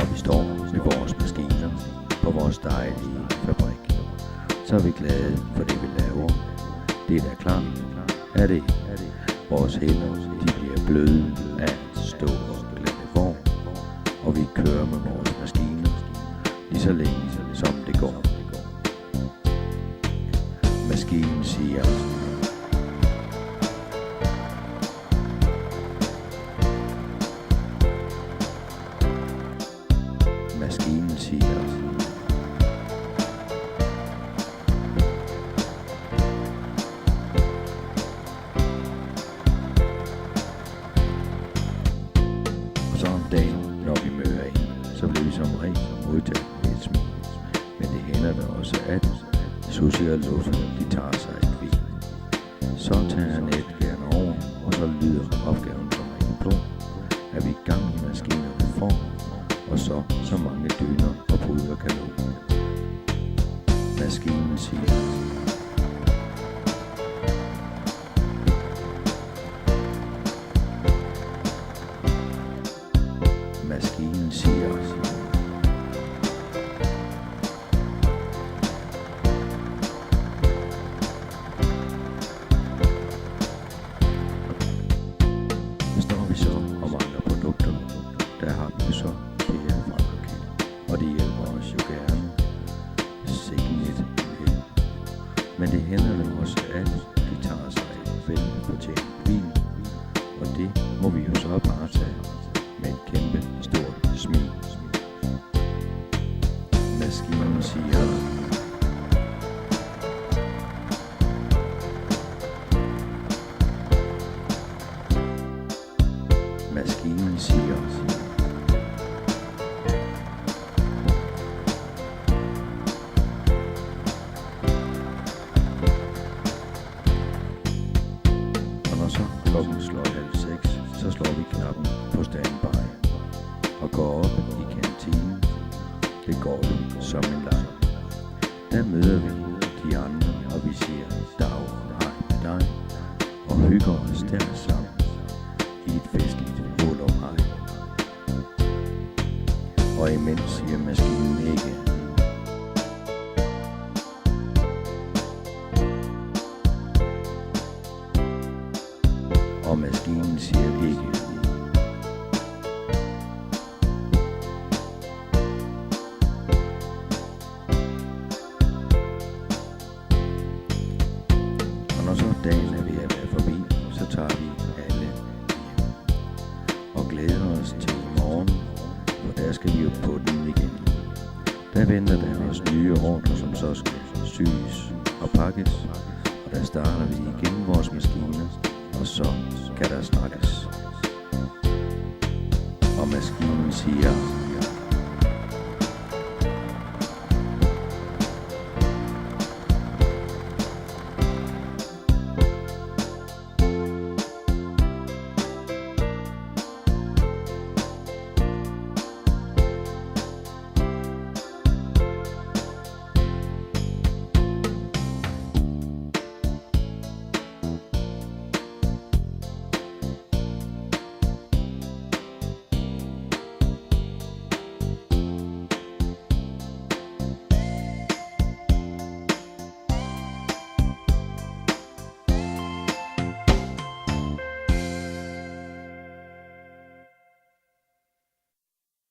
Når vi står med vores maskiner på vores dejlige fabrik, så er vi glade for det vi laver. Det er da klart, er det. Vores hænder, de bliver bløde af at stå og glemme vogn, og vi kører med vores maskiner lige så længe som det går. Maskinen siger, maskinen siger, og så om dagen, når vi møder ind, så bliver vi som regel modtaget med et smil. Men det hænder der også, at Susie og Luffe, de tager sig et hvil. Så tager netgærne over, og så lyder opgaven som en på, at vi i gang i maskinerne for, og så mange dyner og puder kan nå. Maskinen siger, maskinen siger, står vi så og mangler produkter, der har vi så det her fremkøb, og det hjælper os jo gerne sikkert lidt. Men det hænder jo også, at de tager sig vel fortjent vin, og det må vi jo så bare tage med en kæmpe stort smil. Maskinen siger, maskinen siger, og når så klokken slår 5:30, så slår vi knappen på standby og går op i kantinen. Det går jo som en leg. Der møder vi de andre, og vi siger dag og hej med dig, og hygger os der sammen i et festligt hul om hej. Og imens siger maskinen ikke. Og maskinen siger ikke. Og når så dagen er ved at være forbi, så tager vi alle hjem og glæder os til i morgen, for der skal vi jo på den igen. Der venter der os nye ordre, som så skal syes og pakkes, og der starter vi igen vores maskiner, og så kan der snakkes. Og maskinen siger,